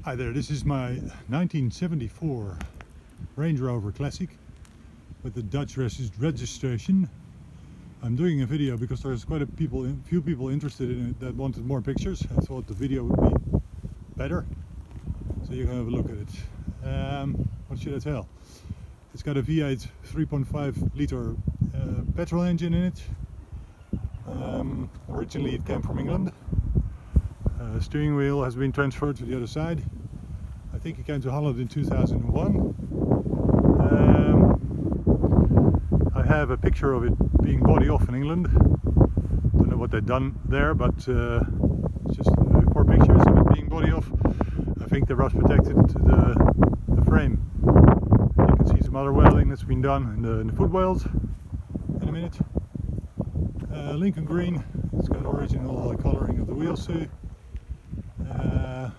Hi there, this is my 1974 Range Rover Classic with the Dutch registration. I'm doing a video because there's quite a few people interested in it that wanted more pictures. I thought the video would be better, so you can have a look at it. What should I tell? It's got a V8 3.5 litre petrol engine in it. Originally it came from England. Steering wheel has been transferred to the other side. I think it came to Holland in 2001. I have a picture of it being body off in England. Don't know what they've done there, but it's just 4 pictures of it being body off. I think they rust protected the frame. And you can see some other welding that's been done in the footwells in a minute. Lincoln green. It's got original colouring of the wheels too.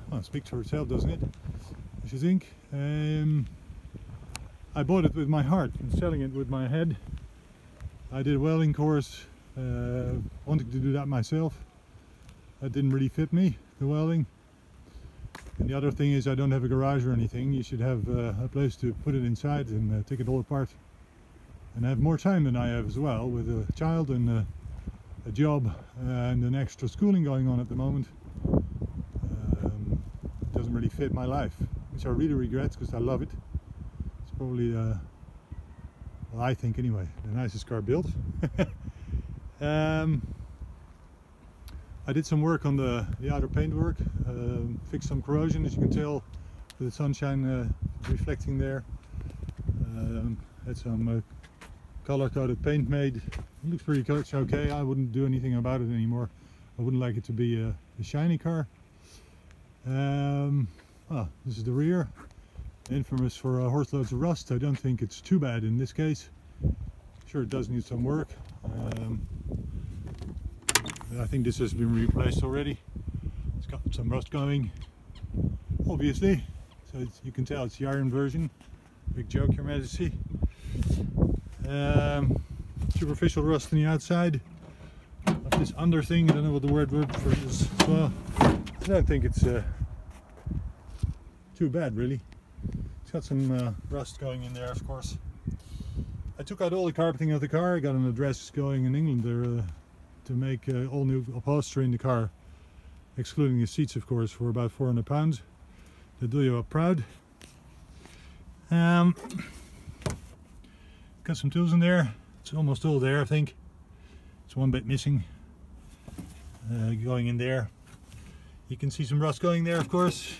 Well, it speaks for itself, doesn't it? As you think. I bought it with my heart and selling it with my head. I did a welding course, wanting to do that myself. That didn't really fit me, the welding. And the other thing is I don't have a garage or anything. You should have a place to put it inside and take it all apart. And I have more time than I have as well, with a child and a job and an extra schooling going on at the moment. Doesn't really fit my life, which I really regret because I love it. It's probably, well, I think anyway, the nicest car built. I did some work on the outer paintwork, fixed some corrosion, as you can tell, with the sunshine reflecting there. Had some color-coded paint made. It looks pretty much okay. I wouldn't do anything about it anymore. I wouldn't like it to be a shiny car. Well, this is the rear, infamous for horseloads of rust. I don't think it's too bad in this case. Sure, it does need some work. I think this has been replaced already. It's got some rust going, obviously, so you can tell it's the iron version. Big joke, Your Majesty. Superficial rust on the outside of this under thing. I don't know what the word for it is as well. I don't think it's too bad, really. It's got some rust going in there, of course. I took out all the carpeting of the car. I got an address going in England there to make all new upholstery in the car, excluding the seats, of course, for about £400. They do you up proud. Got some tools in there. It's almost all there, I think. It's one bit missing. Going in there. You can see some rust going there, of course.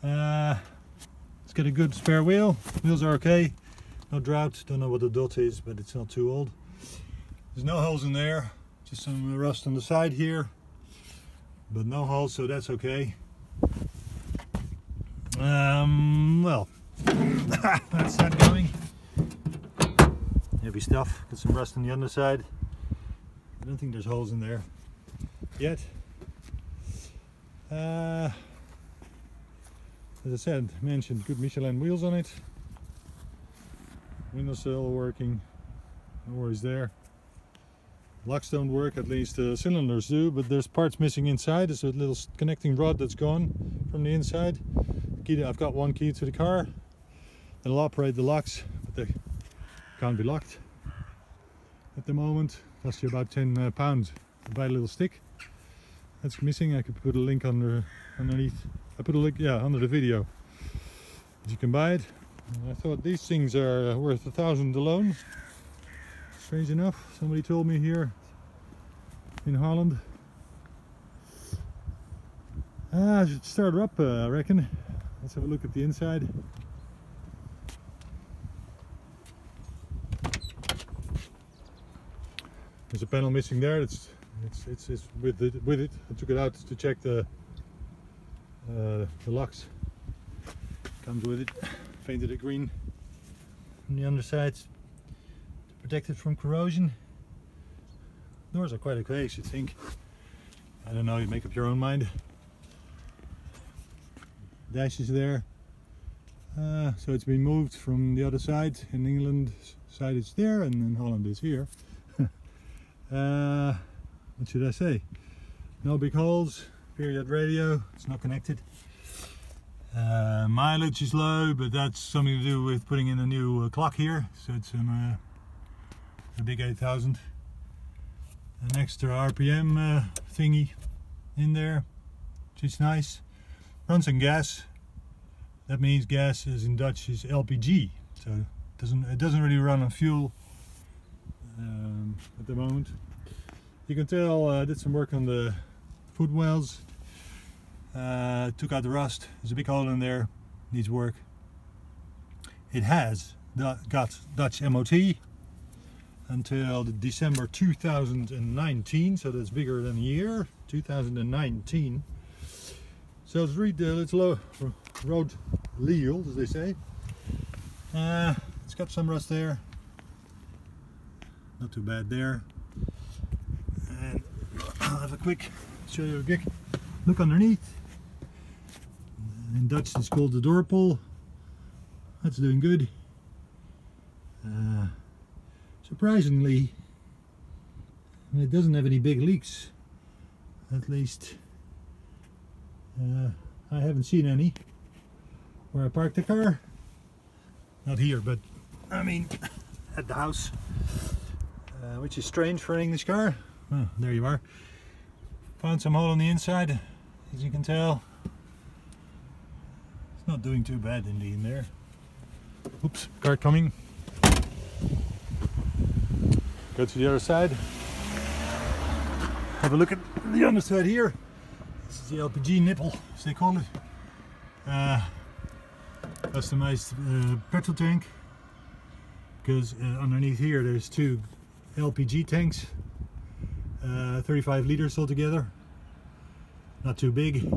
It's got a good spare wheel. Wheels are okay. No drought. Don't know what the dot is, but it's not too old. There's no holes in there. Just some rust on the side here, but no holes, so that's okay. Well, that's that going. Heavy stuff. Got some rust on the underside. I don't think there's holes in there yet. As I said, mentioned good Michelin wheels on it. Windowsill working, no worries there. Locks don't work, at least the cylinders do, but there's parts missing inside. There's a little connecting rod that's gone from the inside. I've got one key to the car. It'll operate the locks, but they can't be locked at the moment. Costs you about £10 to buy a little stick. That's missing. I could put a link underneath. I put a link, yeah, under the video. You can buy it. And I thought these things are worth £1,000 alone. Strange enough, somebody told me here in Holland. I should start her up, I reckon. Let's have a look at the inside. There's a panel missing there. It's with it. I took it out to check the locks. Comes with it. Painted it green on the underside to protect it from corrosion. Doors are quite okay, I should think. I don't know, you make up your own mind. Dash is there. So it's been moved from the other side. In England side it's there, and in Holland it's here. What should I say? No big holes, period radio, it's not connected. Mileage is low, but that's something to do with putting in a new clock here, so it's on a big 8000. An extra RPM thingy in there, which is nice. Runs on gas. That means gas is in Dutch is LPG, so it doesn't really run on fuel at the moment. You can tell I did some work on the footwells. Took out the rust. There's a big hole in there, needs work. It has got Dutch MOT until December 2019, so that's bigger than a year. 2019. So let's read it's low road legal, as they say. It's got some rust there, not too bad there. And I'll have a quick show you a quick look underneath. In Dutch it's called the door pull. That's doing good. Surprisingly, it doesn't have any big leaks. At least I haven't seen any where I parked the car. Not here, but I mean at the house, which is strange for an English car. Oh, there you are. Found some hole on the inside, as you can tell. It's not doing too bad in there. Oops, car coming. Go to the other side. Have a look at the underside here. This is the LPG nipple, as they call it. Customized petrol tank. Because underneath here there's two LPG tanks. 35 liters altogether. Not too big.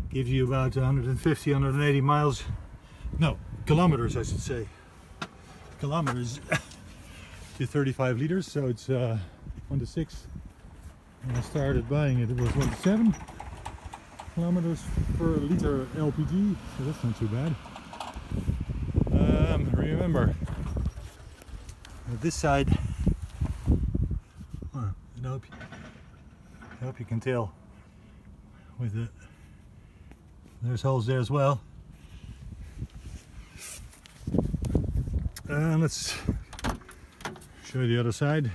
Gives you about 150, 180 miles. No, kilometers I should say. Kilometers to 35 liters, so it's 1 to 6. When I started buying it, it was 1 to 7 kilometers per liter LPG, so that's not too bad. Remember, this side, well, I hope you can tell with the, there's holes there as well. Let's show you the other side.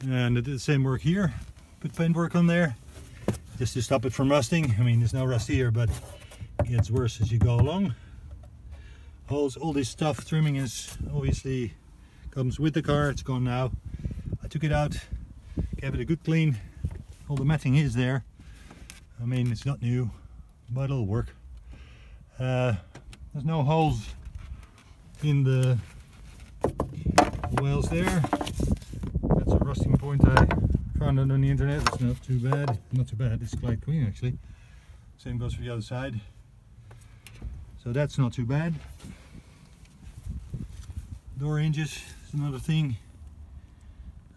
And I did the same work here. Put paint work on there just to stop it from rusting. I mean, there's no rust here, but it gets worse as you go along. Holes, all this stuff, trimming is obviously comes with the car. It's gone now. I took it out, gave it a good clean. All the matting is there. I mean, it's not new, but it'll work. There's no holes in the wells there. That's a rusting point I found on the internet. It's not too bad. Not too bad. It's quite clean actually. Same goes for the other side. So that's not too bad. Door hinges is another thing.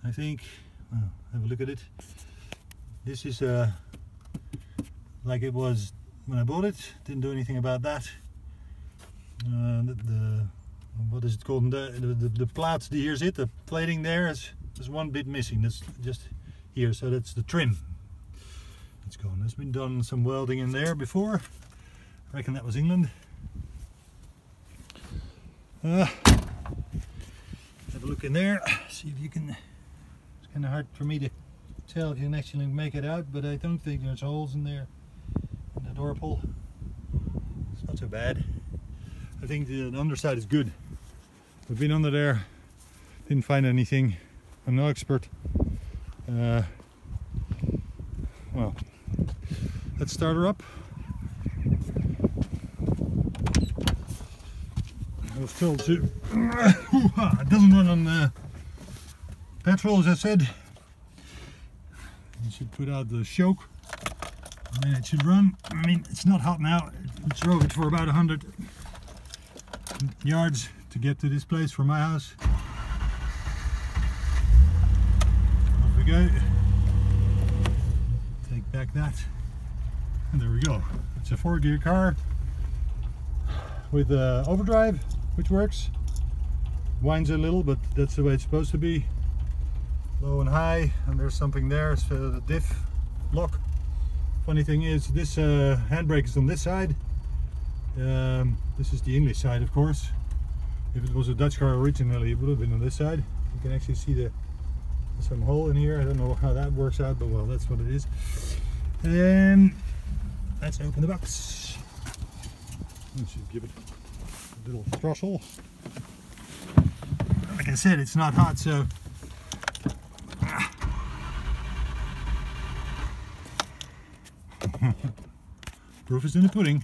I think. Well, have a look at it. This is like it was when I bought it. Didn't do anything about that. What is it called? The plaats die hier zit, the plating there is one bit missing. That's just here, so that's the trim. It's gone. There's been done some welding in there before. I reckon that was England. Have a look in there. See if you can. It's kind of hard for me to tell if you can actually make it out, but I don't think there's holes in there. In the door pull. It's not so bad. I think the underside is good. I've been under there, didn't find anything. I'm no expert. Well, let's start her up. I was told to. It doesn't run on petrol, as I said. You should put out the choke, and then it should run. I mean, it's not hot now. We drove it for about 100 yards to get to this place from my house. Off we go. Take back that, and there we go. It's a 4-gear car with overdrive, which works. Whines a little, but that's the way it's supposed to be. Low and high, and there's something there, so the diff lock Funny thing is, this handbrake is on this side. This is the English side, of course. If it was a Dutch car originally, it would have been on this side. You can actually see there's some hole in here. I don't know how that works out, but well, that's what it is. And let's open the box. Let's just give it a little throttle. Like I said, it's not hot, so proof is in the pudding.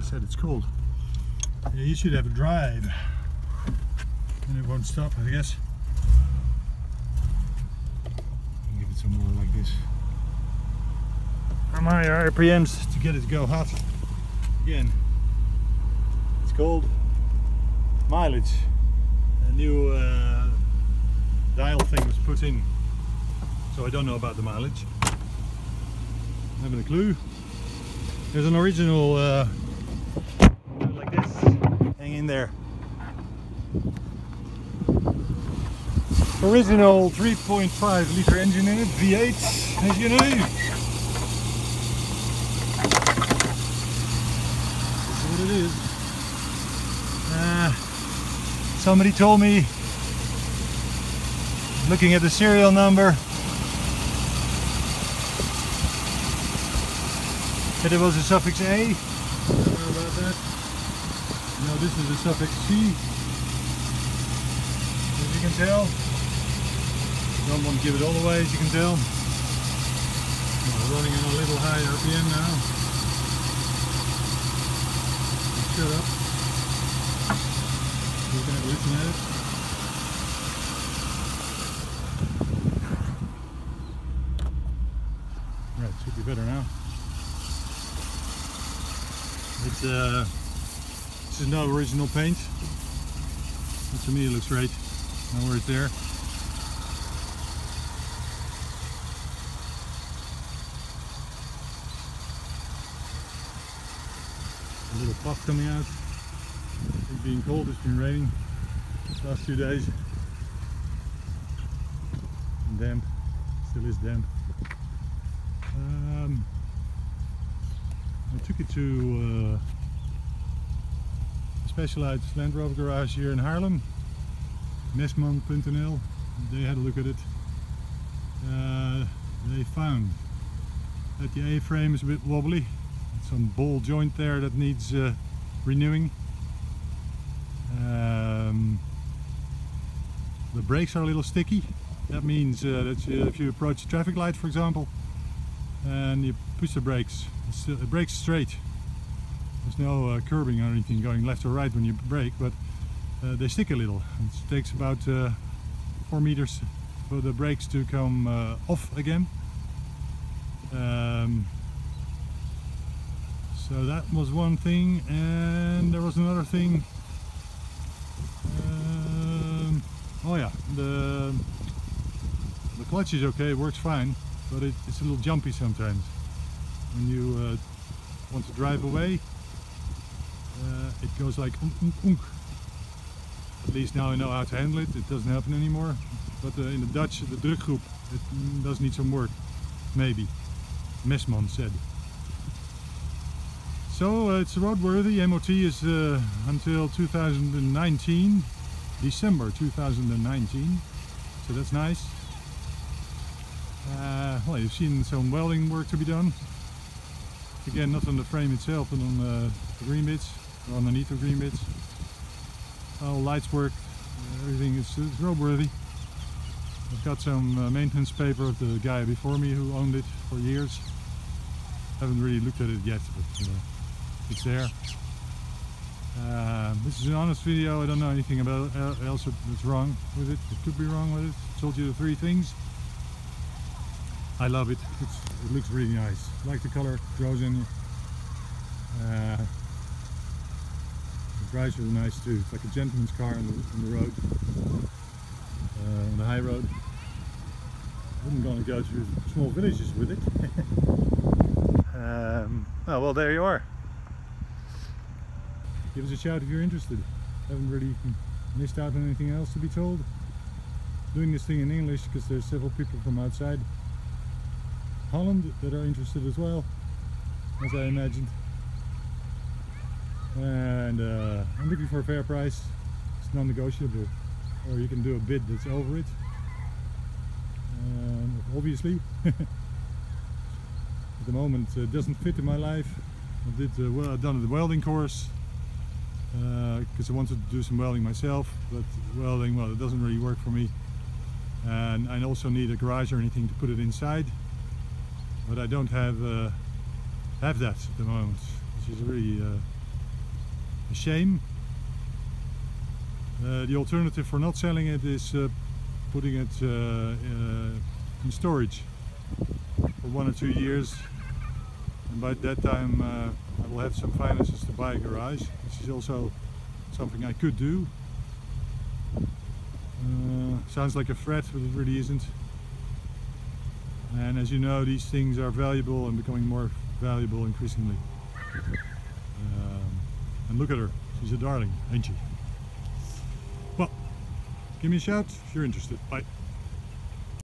Said it's cold. Yeah, you should have a drive and it won't stop, I guess. I'll give it some more like this. From higher RPMs to get it to go hot. Again, it's cold. Mileage. A new dial thing was put in, so I don't know about the mileage. I haven't a clue. There's an original like this, hang in there. Original 3.5 liter engine in it, V8, as you know. That's what it is. Somebody told me, looking at the serial number, that it was a suffix A. I don't know about that. No, this is a suffix C, as you can tell. Don't want to give it all away, as you can tell. We're running on a little high RPM now. Shut up. You can have a listen at it. Right, should be better now. It's this is no original paint, but to me it looks great. No worries there. A little puff coming out. It's being cold, it's been raining the last 2 days. And damp, still is damp. I took it to a specialized Land Rover garage here in Haarlem, Mesman.nl. They had a look at it. They found that the A-frame is a bit wobbly. Some ball joint there that needs renewing. The brakes are a little sticky. That means that if you approach a traffic light, for example, and you push the brakes, it brakes straight. There's no curbing or anything going left or right when you brake, but they stick a little. It takes about 4 meters for the brakes to come off again. So that was one thing, and there was another thing. Oh yeah, the clutch is okay, it works fine, but it's a little jumpy sometimes. When you want to drive away, it goes like unk. At least now I know how to handle it. It doesn't happen anymore. But in the Dutch, the drukgroep, it does need some work. Maybe. Mesman said. So it's roadworthy. MOT is until 2019, December 2019. So that's nice. Well, you've seen some welding work to be done. Again, not on the frame itself, but on the green bits, or underneath the green bits. All lights work, everything is roadworthy. I've got some maintenance paper of the guy before me who owned it for years. Haven't really looked at it yet, but it's there. This is an honest video. I don't know anything about else that's wrong with it. It could be wrong with it. I told you the 3 things. I love it. It looks really nice. I like the color, it grows in you. The drives are nice too. It's like a gentleman's car on the road, on the high road. Wouldn't gonna go to small villages with it. Oh, well, there you are. Give us a shout if you're interested. Haven't really missed out on anything else to be told. Doing this thing in English because there's several people from outside Holland that are interested as well, as I imagined. And I'm looking for a fair price. It's non-negotiable, or you can do a bid that's over it. Obviously, at the moment it doesn't fit in my life. I did well, I've done the welding course because I wanted to do some welding myself, but welding, well, it doesn't really work for me. And I also need a garage or anything to put it inside, but I don't have that at the moment, which is really a shame. The alternative for not selling it is putting it in storage for 1 or 2 years, and by that time I will have some finances to buy a garage, which is also something I could do. Sounds like a threat, but it really isn't. And as you know, these things are valuable and becoming more valuable increasingly. And look at her, she's a darling, ain't she? Well, give me a shout if you're interested. Bye.